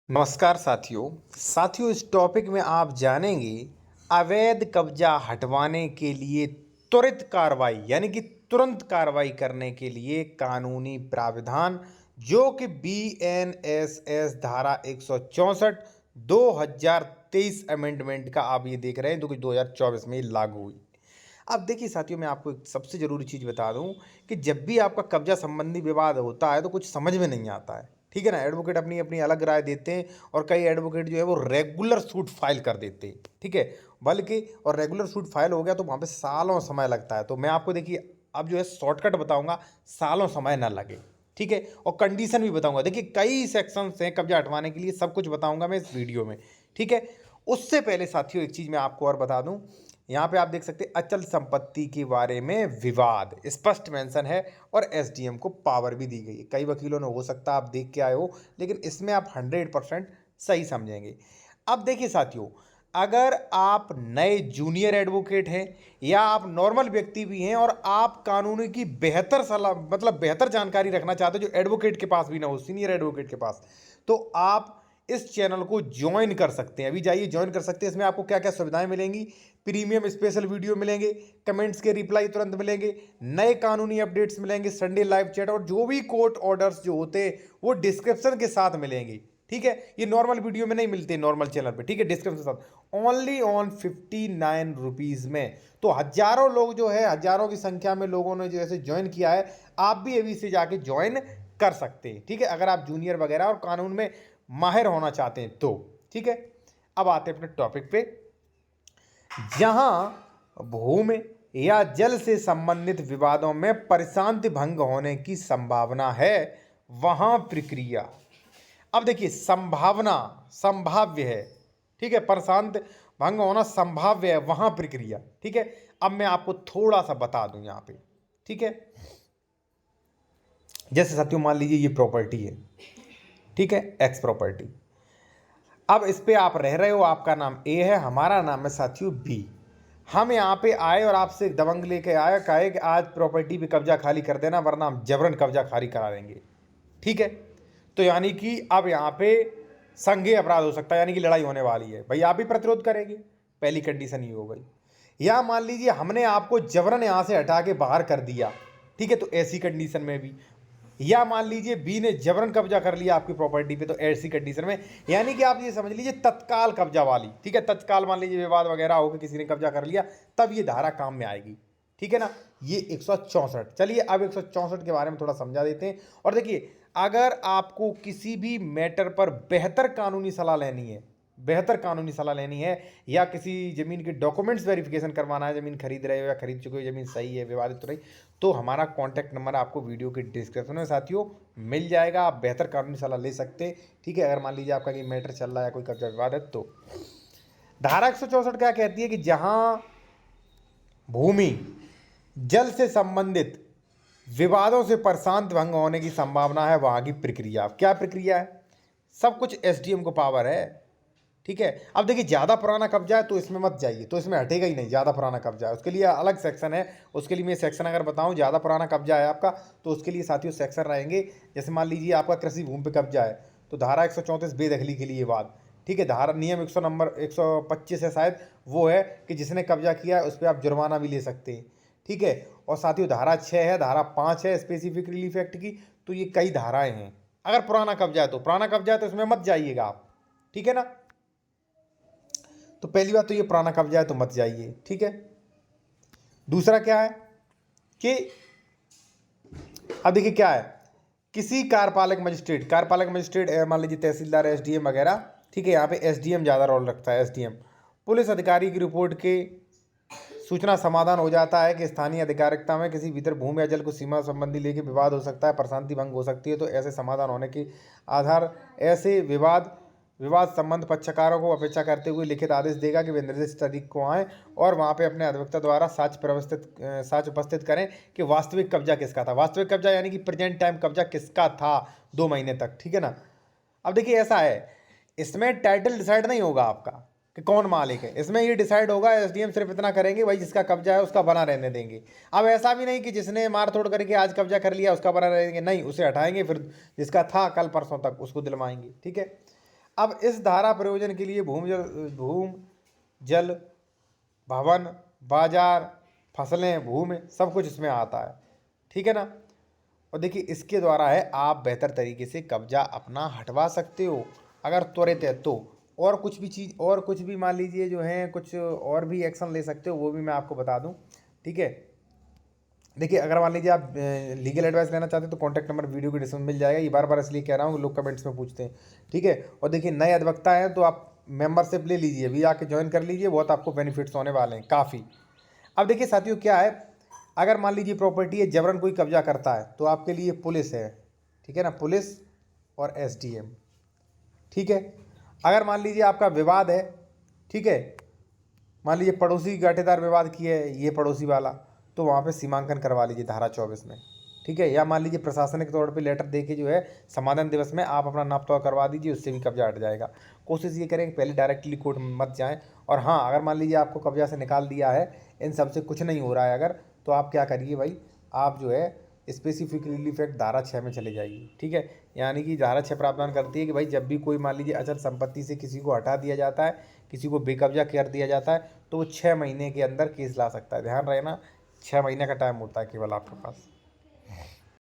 नमस्कार साथियों इस टॉपिक में आप जानेंगे अवैध कब्जा हटवाने के लिए त्वरित कार्रवाई यानी कि तुरंत कार्रवाई करने के लिए कानूनी प्राविधान जो कि बीएनएसएस धारा 164 2023 अमेंडमेंट का आप ये देख रहे हैं जो कि 2024 में लागू हुई। अब देखिए साथियों, मैं आपको एक सबसे ज़रूरी चीज़ बता दूं कि जब भी आपका कब्जा संबंधी विवाद होता है तो कुछ समझ में नहीं आता है। ठीक है ना, एडवोकेट अपनी अपनी अलग राय देते हैं और कई एडवोकेट जो है वो रेगुलर सूट फाइल कर देते हैं। ठीक है, बल्कि और रेगुलर सूट फाइल हो गया तो वहाँ पे सालों समय लगता है। तो मैं आपको देखिए अब जो है शॉर्टकट बताऊंगा, सालों समय ना लगे। ठीक है, और कंडीशन भी बताऊंगा। देखिए कई सेक्शंस हैं कब्जा हटवाने के लिए, सब कुछ बताऊंगा मैं इस वीडियो में। ठीक है, उससे पहले साथियों एक चीज़ मैं आपको और बता दूं, यहाँ पे आप देख सकते हैं अचल संपत्ति के बारे में विवाद स्पष्ट मेंशन है और एसडीएम को पावर भी दी गई है। कई वकीलों ने हो सकता है आप देख के आए हो, लेकिन इसमें आप 100% सही समझेंगे। अब देखिए साथियों, अगर आप नए जूनियर एडवोकेट हैं या आप नॉर्मल व्यक्ति भी हैं और आप कानूनी की बेहतर सलाह मतलब बेहतर जानकारी रखना चाहते हो जो एडवोकेट के पास भी ना हो, सीनियर एडवोकेट के पास, तो आप इस चैनल को ज्वाइन कर सकते हैं। अभी जाइए ज्वाइन कर सकते हैं। इसमें आपको क्या क्या सुविधाएं मिलेंगी, प्रीमियम स्पेशल वीडियो मिलेंगे, कमेंट्स के रिप्लाई तुरंत मिलेंगे, नए कानूनी अपडेट्स मिलेंगे, संडे लाइव चैट और जो भी कोर्ट ऑर्डर्स जो होते हैं वो डिस्क्रिप्शन के साथ मिलेंगे। ठीक है, ये नॉर्मल वीडियो में नहीं मिलते, नॉर्मल चैनल पे। ठीक है, डिस्क्रिप्शन के साथ ओनली ऑन 59 रुपीज़ में। तो हजारों लोग जो है, हजारों की संख्या में लोगों ने जो ऐसे ज्वाइन किया है, आप भी अभी से जाके ज्वाइन कर सकते हैं। ठीक है, अगर आप जूनियर वगैरह और कानून में माहिर होना चाहते हैं तो। ठीक है, अब आते हैं अपने टॉपिक पे। जहां भूमि या जल से संबंधित विवादों में परिशांति भंग होने की संभावना है वहां प्रक्रिया। अब देखिए संभावना संभाव्य है। ठीक है, परिशांति भंग होना संभाव्य है वहां प्रक्रिया। ठीक है, अब मैं आपको थोड़ा सा बता दूं यहां पे। ठीक है, जैसे साथियों मान लीजिए ये प्रॉपर्टी है। ठीक है, एक्स प्रॉपर्टी। अब इस पे आप रह रहे हो, आपका नाम ए है, हमारा नाम है साथियों बी। हम यहाँ पे आए और आपसे दबंग लेके आए, कहे कि आज प्रॉपर्टी पे कब्जा खाली कर देना वरना हम जबरन कब्जा खाली करा देंगे। ठीक है, तो यानी कि अब यहाँ पे संज्ञेय अपराध हो सकता है, यानी कि लड़ाई होने वाली है। भाई आप भी प्रतिरोध करेंगे, पहली कंडीशन ये हो गई। या मान लीजिए हमने आपको जबरन यहाँ से हटा के बाहर कर दिया। ठीक है, तो ऐसी कंडीशन में भी। या मान लीजिए बी ने जबरन कब्जा कर लिया आपकी प्रॉपर्टी पे, तो ऐसी कंडीशन में, यानी कि आप ये समझ लीजिए तत्काल कब्जा वाली। ठीक है, तत्काल मान लीजिए विवाद वगैरह हो कि किसी ने कब्जा कर लिया, तब ये धारा काम में आएगी। ठीक है ना, ये 164। चलिए अब 164 के बारे में थोड़ा समझा देते हैं। और देखिए, अगर आपको किसी भी मैटर पर बेहतर कानूनी सलाह लेनी है, बेहतर कानूनी सलाह लेनी है, या किसी ज़मीन के डॉक्यूमेंट्स वेरिफिकेशन करवाना है, ज़मीन खरीद रहे हो या खरीद चुके हो, ज़मीन सही है विवादित तो नहीं, तो हमारा कॉन्टैक्ट नंबर आपको वीडियो के डिस्क्रिप्शन में साथियों मिल जाएगा। आप बेहतर कानूनी सलाह ले सकते हैं। ठीक है, अगर मान लीजिए आपका कोई मैटर चल रहा है, कोई कब्जा विवाद है, तो धारा 164 क्या कहती है कि जहां भूमि जल से संबंधित विवादों से प्रशांत भंग होने की संभावना है वहां की प्रक्रिया। क्या प्रक्रिया है? सब कुछ एसडीएम को पावर है। ठीक है, अब देखिए ज़्यादा पुराना कब्जा है तो इसमें मत जाइए, तो इसमें हटेगा ही नहीं। ज़्यादा पुराना कब्जा है उसके लिए अलग सेक्शन है। उसके लिए मैं सेक्शन अगर बताऊं, ज़्यादा पुराना कब्जा है आपका तो उसके लिए साथियों सेक्शन रहेंगे। जैसे मान लीजिए आपका कृषि भूमि पे कब्जा है, तो धारा 134 बेदखली के लिए बात। ठीक है, धारा नियम 100 नंबर 125 है शायद, वो है कि जिसने कब्जा किया है उस पर आप जुर्माना भी ले सकते हैं। ठीक है, और साथियों धारा 6 है, धारा 5 है स्पेसिफिक रिलीफ एक्ट की। तो ये कई धाराएं हैं। अगर पुराना कब्जा है तो पुराना कब्जा है तो इसमें मत जाइएगा आप। ठीक है ना, तो पहली बात तो ये पुराना कब्जा है तो मत जाइए। ठीक है, दूसरा क्या है कि अब देखिए क्या है, किसी कार्यपालक मजिस्ट्रेट मान लीजिए तहसीलदार, एसडीएम वगैरह। ठीक है, यहाँ पे एसडीएम ज़्यादा रोल रखता है। एसडीएम पुलिस अधिकारी की रिपोर्ट के सूचना समाधान हो जाता है कि स्थानीय अधिकारिकता में किसी भीतर भूमि या जल को सीमा संबंधी लेके विवाद हो सकता है, प्रशांति भंग हो सकती है। तो ऐसे समाधान होने के आधार ऐसे विवाद संबंध पक्षकारों को अपेक्षा करते हुए लिखित आदेश देगा कि वे निर्दिष्ट तारीख को आएँ और वहाँ पे अपने अधिवक्ता द्वारा साक्ष्य उपस्थित करें कि वास्तविक कब्जा किसका था। वास्तविक कब्जा यानी कि प्रेजेंट टाइम कब्जा किसका था 2 महीने तक। ठीक है ना, अब देखिए ऐसा है, इसमें टाइटल डिसाइड नहीं होगा आपका कि कौन मालिक है। इसमें ये डिसाइड होगा, एसडीएम सिर्फ इतना करेंगे भाई जिसका कब्जा है उसका बना रहने देंगे। अब ऐसा भी नहीं कि जिसने मार तोड़ करके आज कब्जा कर लिया उसका बना रहेंगे, नहीं, उसे हटाएंगे, फिर जिसका था कल परसों तक उसको दिलवाएंगे। ठीक है, अब इस धारा प्रयोजन के लिए भूमि जल भवन बाजार फसलें भूमि सब कुछ इसमें आता है, ठीक है ना। और देखिए इसके द्वारा है आप बेहतर तरीके से कब्जा अपना हटवा सकते हो अगर त्वरित है तो। और कुछ भी चीज़ और कुछ भी मान लीजिए जो है कुछ और भी एक्शन ले सकते हो, वो भी मैं आपको बता दूं, ठीक है। देखिए अगर मान लीजिए आप लीगल एडवाइस लेना चाहते हैं तो कॉन्टैक्ट नंबर वीडियो के डिस्क्रिप्शन में मिल जाएगा। ये बार बार इसलिए कह रहा हूँ, लोग कमेंट्स में पूछते हैं, ठीक है। और देखिए नए अधिवक्ता हैं तो आप मेंबरशिप ले लीजिए, अभी आके ज्वाइन कर लीजिए, बहुत आपको बेनिफिट्स होने वाले हैं काफ़ी। अब देखिए साथियों क्या है, अगर मान लीजिए प्रॉपर्टी है जबरन कोई कब्जा करता है तो आपके लिए पुलिस है, ठीक है ना, पुलिस और एसडीएम, ठीक है। अगर मान लीजिए आपका विवाद है, ठीक है, मान लीजिए पड़ोसी गाठेदार विवाद की है ये पड़ोसी वाला, तो वहाँ पे सीमांकन करवा लीजिए धारा 24 में, ठीक है। या मान लीजिए प्रशासनिक तौर पे लेटर दे के जो है समाधान दिवस में आप अपना नाप तोल करवा दीजिए, उससे भी कब्जा हट जाएगा। कोशिश ये करें कि पहले डायरेक्टली कोर्ट में मत जाएं। और हाँ, अगर मान लीजिए आपको कब्जा से निकाल दिया है, इन सब से कुछ नहीं हो रहा है अगर, तो आप क्या करिए भाई, आप जो है स्पेसिफिक रिलीफ एक्ट धारा 6 में चले जाइए, ठीक है। यानी कि धारा 6 प्रावधान करती है कि भाई जब भी कोई मान लीजिए अचल संपत्ति से किसी को हटा दिया जाता है, किसी को बेकब्जा कर दिया जाता है, तो वो 6 महीने के अंदर केस ला सकता है। ध्यान रहना 6 महीने का टाइम होता है केवल आपके पास।